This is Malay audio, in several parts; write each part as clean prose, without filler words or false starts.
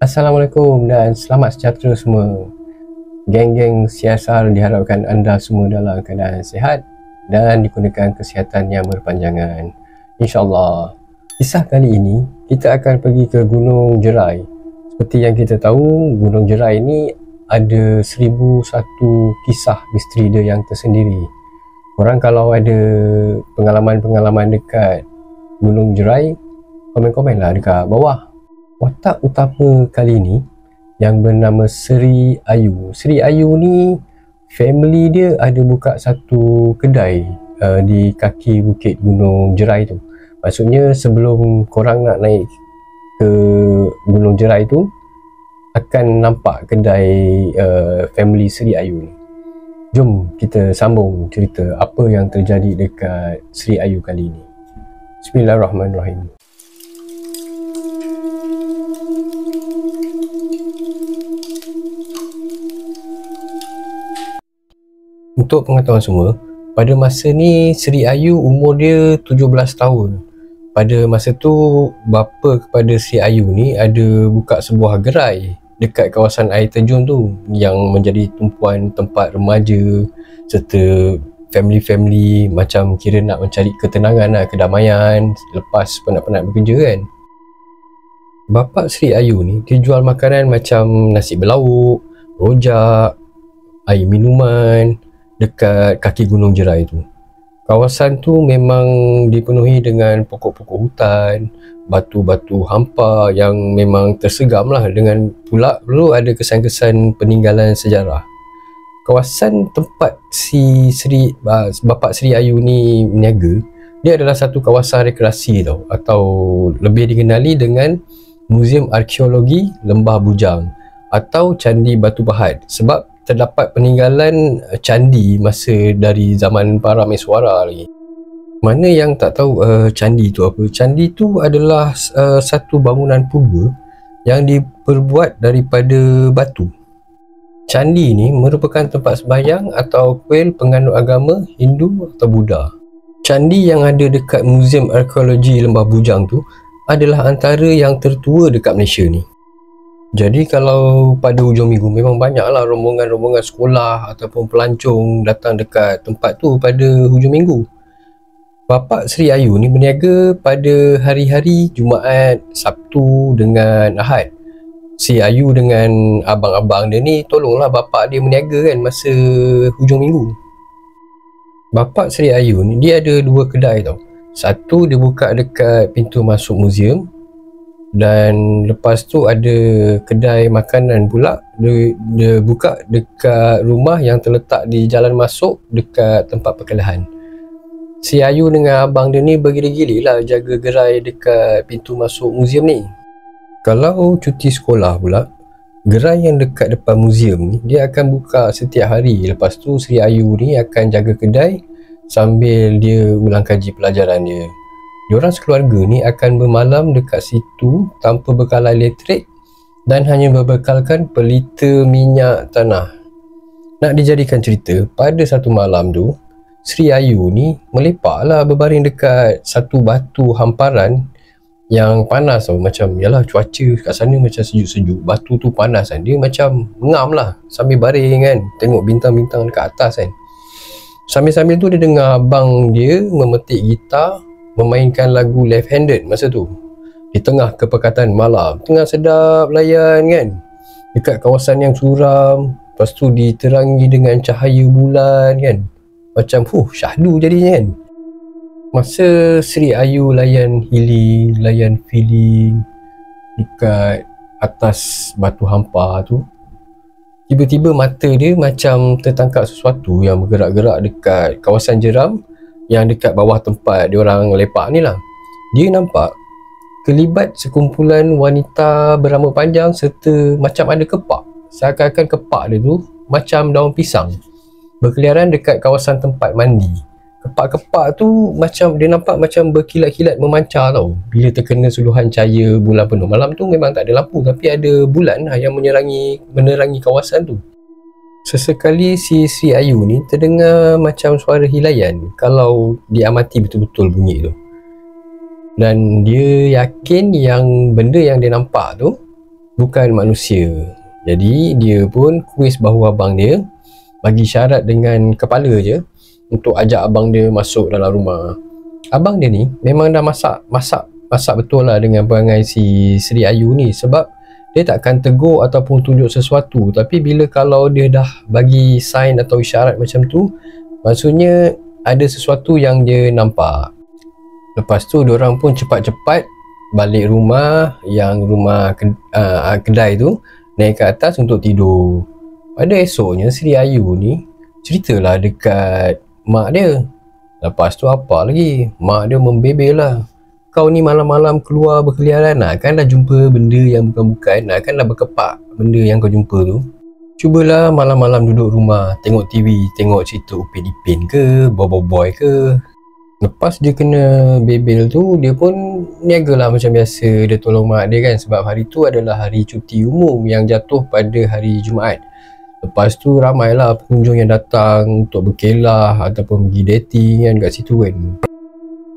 Assalamualaikum dan selamat sejahtera semua. Geng-geng CSR diharapkan anda semua dalam keadaan sihat dan dikurniakan kesihatan yang berpanjangan, InsyaAllah. Kisah kali ini kita akan pergi ke Gunung Jerai. Seperti yang kita tahu, Gunung Jerai ini ada 1001 kisah misteri dia yang tersendiri. Korang kalau ada pengalaman-pengalaman dekat Gunung Jerai, komen-komen lah dekat bawah. Watak utama kali ni yang bernama Sri Ayu. Sri Ayu ni family dia ada buka satu kedai di kaki bukit Gunung Jerai tu. Maksudnya sebelum korang nak naik ke Gunung Jerai tu akan nampak kedai family Sri Ayu ni. Jom kita sambung cerita apa yang terjadi dekat Sri Ayu kali ni. Bismillahirrahmanirrahim. Untuk pengetahuan semua, pada masa ni Sri Ayu umur dia 17 tahun. Pada masa tu, bapa kepada Sri Ayu ni ada buka sebuah gerai dekat kawasan air terjun tu yang menjadi tumpuan tempat remaja serta family-family macam kira nak mencari ketenangan lah, kedamaian lepas penat-penat bekerja kan. Bapa Sri Ayu ni dia jual makanan macam nasi berlauk, rojak, air minuman dekat kaki Gunung Jerai tu. Kawasan tu memang dipenuhi dengan pokok-pokok hutan, batu-batu hampa yang memang tersegam lah, dengan pula perlu ada kesan-kesan peninggalan sejarah. Kawasan tempat Bapak Sri Ayu ni berniaga, dia adalah satu kawasan rekreasi tau, atau lebih dikenali dengan Muzium Arkeologi Lembah Bujang atau Candi Batu Pahat, sebab terdapat peninggalan candi masa dari zaman para Meswara lagi. Mana yang tak tahu candi tu apa? Candi tu adalah satu bangunan purba yang diperbuat daripada batu. Candi ni merupakan tempat sembahyang atau kuil penganut agama Hindu atau Buddha. Candi yang ada dekat Muzium Arkeologi Lembah Bujang tu adalah antara yang tertua dekat Malaysia ni. Jadi kalau pada hujung minggu memang banyaklah rombongan-rombongan sekolah ataupun pelancong datang dekat tempat tu pada hujung minggu. Bapa Sri Ayu ni berniaga pada hari-hari Jumaat, Sabtu dengan Ahad. Sri Ayu dengan abang-abang dia ni tolonglah bapa dia berniaga kan masa hujung minggu. Bapa Sri Ayu ni dia ada dua kedai tau. Satu dia buka dekat pintu masuk muzium, dan lepas tu ada kedai makanan pula dia buka dekat rumah yang terletak di jalan masuk dekat tempat perkelahan. Si Ayu dengan abang dia ni bergili-gili lah jaga gerai dekat pintu masuk muzium ni. Kalau cuti sekolah pula, gerai yang dekat depan muzium ni dia akan buka setiap hari. Lepas tu Sri Ayu ni akan jaga kedai sambil dia ulang kaji pelajaran dia. Diorang sekeluarga ni akan bermalam dekat situ tanpa bekalan elektrik dan hanya berbekalkan pelita minyak tanah. Nak dijadikan cerita, pada satu malam tu, Sri Ayu ni melepaklah berbaring dekat satu batu hamparan yang panas tau. Macam, yalah cuaca kat sana macam sejuk-sejuk, batu tu panas kan. Dia macam mengam lah sambil baring kan, tengok bintang-bintang dekat atas kan. Sambil-sambil tu dia dengar abang dia memetik gitar, memainkan lagu left-handed masa tu di tengah kepekatan malam, tengah sedap layan kan, dekat kawasan yang suram. Lepas tu diterangi dengan cahaya bulan kan, macam syahdu jadinya kan. Masa Sri Ayu layan healing, layan feeling dekat atas batu hampa tu, tiba-tiba mata dia macam tertangkap sesuatu yang bergerak-gerak dekat kawasan jeram yang dekat bawah tempat diorang lepak ni lah. Dia nampak kelibat sekumpulan wanita berambut panjang serta macam ada kepak. Seakan-akan kepak dia tu macam daun pisang berkeliaran dekat kawasan tempat mandi. Kepak-kepak tu macam dia nampak macam berkilat-kilat memancar tau bila terkena suluhan cahaya bulan penuh. Malam tu memang tak ada lampu tapi ada bulan lah yang menerangi kawasan tu. Sesekali si Sri Ayu ni terdengar macam suara hilayan kalau diamati betul-betul bunyi tu. Dan dia yakin yang benda yang dia nampak tu bukan manusia. Jadi dia pun kuis bahu abang dia, bagi syarat dengan kepala je untuk ajak abang dia masuk dalam rumah. Abang dia ni memang dah masak betul lah dengan perangai si Sri Ayu ni, sebab dia takkan tegur ataupun tunjuk sesuatu, tapi bila kalau dia dah bagi sign atau isyarat macam tu, maksudnya ada sesuatu yang dia nampak. Lepas tu diorang pun cepat-cepat balik rumah, yang rumah kedai tu, naik ke atas untuk tidur. Pada esoknya Sri Ayu ni ceritalah dekat mak dia. Lepas tu apa lagi, mak dia membebel lah, kau ni malam-malam keluar berkeliaran, nakkanlah jumpa benda yang bukan-bukan, nakkanlah berkepak benda yang kau jumpa tu. Cubalah malam-malam duduk rumah, tengok TV, tengok cerita Upin Ipin ke, Boboiboy ke. Lepas dia kena bebel tu, dia pun niagalah macam biasa, dia tolong mak dia kan, sebab hari tu adalah hari cuti umum yang jatuh pada hari Jumaat. Lepas tu ramailah pengunjung yang datang untuk berkelah ataupun pergi dating kan kat situ kan.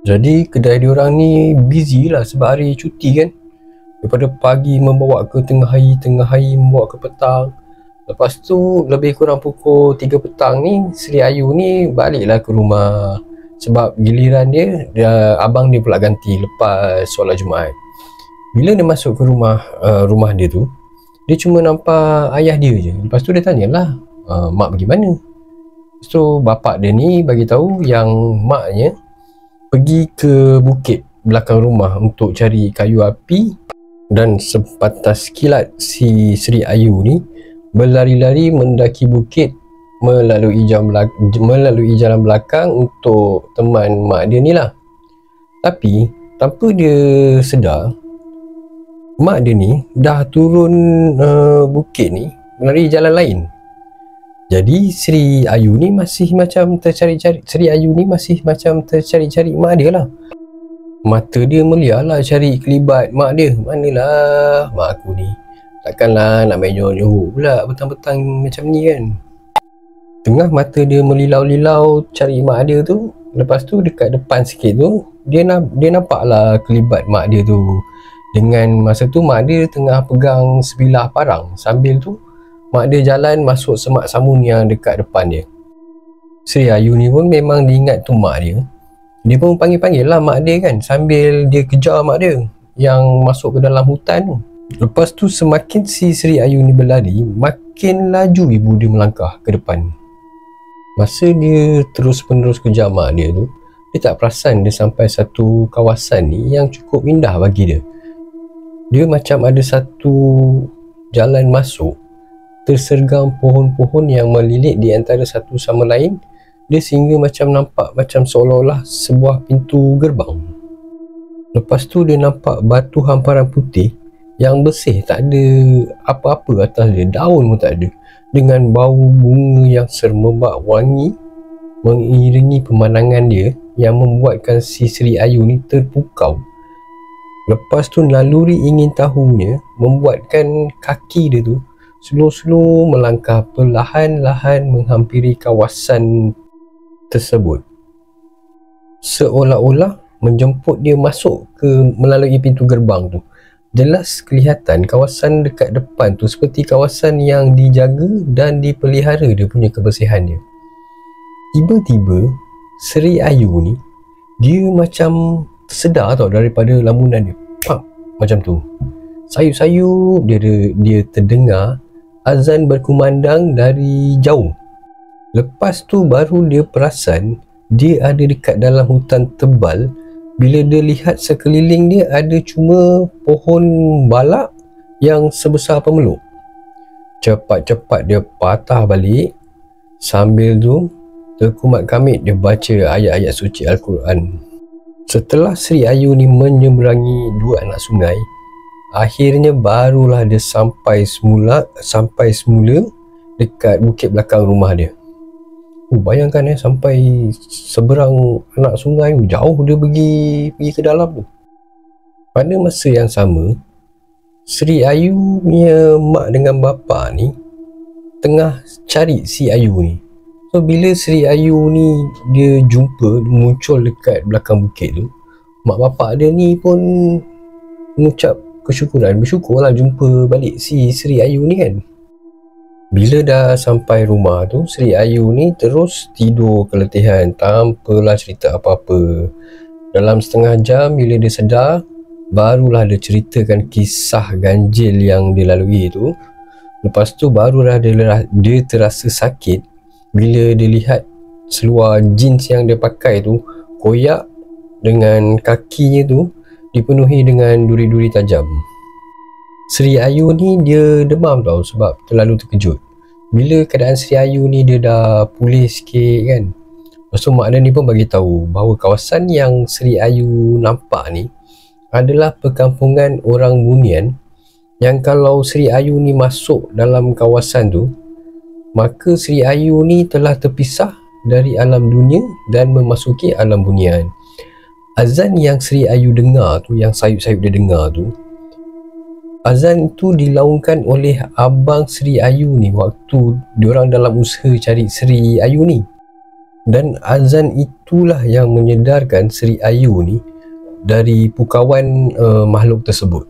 Jadi kedai diorang ni busy lah sebab hari cuti kan. Daripada pagi membawa ke tengah hari membawa ke petang. Lepas tu lebih kurang pukul 3 petang ni, Sri Ayu ni baliklah ke rumah, sebab giliran dia abang dia pula ganti lepas solat Jumaat. Bila dia masuk ke rumah dia tu, dia cuma nampak ayah dia je. Lepas tu dia tanyalah, mak pergi mana? So bapak dia ni bagi tahu yang maknya pergi ke bukit belakang rumah untuk cari kayu api, dan sebatas kilat si Sri Ayu ni berlari-lari mendaki bukit melalui jalan belakang untuk teman mak dia ni lah. Tapi tanpa dia sedar, mak dia ni dah turun bukit ni melari jalan lain. Jadi Sri Ayu ni masih macam tercari-cari mak dia lah. Mata dia melihat lah cari kelibat mak dia. Manalah mak aku ni, takkanlah nak main nyoh-nyoh pula petang-petang macam ni kan. Tengah mata dia melilau-lilau cari mak dia tu, lepas tu dekat depan sikit tu dia nampak lah kelibat mak dia tu. Dengan masa tu mak dia tengah pegang sebilah parang, sambil tu mak dia jalan masuk semak samun yang dekat depan dia. Sri Ayu ni pun memang diingat tu mak dia. Dia pun panggil-panggil lah mak dia kan, sambil dia kejar mak dia yang masuk ke dalam hutan tu. Lepas tu semakin si Sri Ayu ni berlari, makin laju ibu dia melangkah ke depan. Masa dia terus-menerus kejar mak dia tu, dia tak perasan dia sampai satu kawasan ni yang cukup indah bagi dia. Dia macam ada satu jalan masuk tersergang pohon-pohon yang melilit di antara satu sama lain. Dia sehingga macam nampak macam seolah-olah sebuah pintu gerbang. Lepas tu dia nampak batu hamparan putih yang bersih, tak ada apa-apa atas dia, daun pun tak ada, dengan bau bunga yang sermerbak wangi mengiringi pemandangan dia yang membuatkan si Sri Ayu ni terpukau. Lepas tu naluri ingin tahunya membuatkan kaki dia tu slow-slow melangkah perlahan-lahan menghampiri kawasan tersebut, seolah-olah menjemput dia masuk ke melalui pintu gerbang tu. Jelas kelihatan kawasan dekat depan tu seperti kawasan yang dijaga dan dipelihara dia punya kebersihannya. Tiba-tiba Sri Ayu ni dia macam tersedar tau daripada lamunan dia. Pam, macam tu. Sayup-sayup dia terdengar azan berkumandang dari jauh. Lepas tu baru dia perasan dia ada dekat dalam hutan tebal. Bila dia lihat sekeliling dia ada cuma pohon balak yang sebesar pemeluk. Cepat-cepat dia patah balik, sambil tu terkumat kamit dia baca ayat-ayat suci Al-Quran. Setelah Sri Ayu ni menyeberangi dua anak sungai, akhirnya barulah dia sampai semula dekat bukit belakang rumah dia. Bayangkan sampai seberang anak sungai, jauh dia pergi ke dalam tu. Pada masa yang sama, Sri Ayu punya mak dengan bapa ni tengah cari si Ayu ni. So bila Sri Ayu ni dia muncul dekat belakang bukit tu, mak bapak dia ni pun mengucap bersyukurlah jumpa balik si Sri Ayu ni kan. Bila dah sampai rumah tu, Sri Ayu ni terus tidur keletihan tanpalah cerita apa-apa. Dalam setengah jam bila dia sedar, barulah dia ceritakan kisah ganjil yang dia lalui tu. Lepas tu barulah dia terasa sakit bila dia lihat seluar jeans yang dia pakai tu koyak dengan kakinya tu dipenuhi dengan duri-duri tajam. Sri Ayu ni dia demam tau sebab terlalu terkejut. Bila keadaan Sri Ayu ni dia dah pulih sikit kan, lepas tu mak dia ni pun bagi tahu bahawa kawasan yang Sri Ayu nampak ni adalah perkampungan orang Bunian, yang kalau Sri Ayu ni masuk dalam kawasan tu, maka Sri Ayu ni telah terpisah dari alam dunia dan memasuki alam bunian. Azan yang Sri Ayu dengar tu, yang sayup-sayup dia dengar tu, azan itu dilaungkan oleh abang Sri Ayu ni waktu diorang dalam usaha cari Sri Ayu ni. Dan azan itulah yang menyedarkan Sri Ayu ni dari pukauan makhluk tersebut.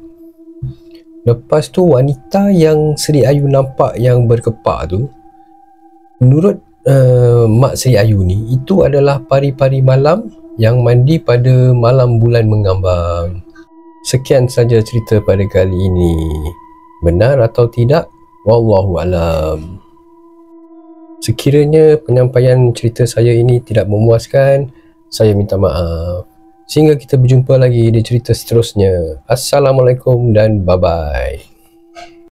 Lepas tu wanita yang Sri Ayu nampak yang berkepak tu, menurut mak Sri Ayu ni, itu adalah pari-pari malam yang mandi pada malam bulan mengambang. Sekian saja cerita pada kali ini. Benar atau tidak? Wallahualam. Sekiranya penyampaian cerita saya ini tidak memuaskan, saya minta maaf. Sehingga kita berjumpa lagi di cerita seterusnya. Assalamualaikum dan bye-bye.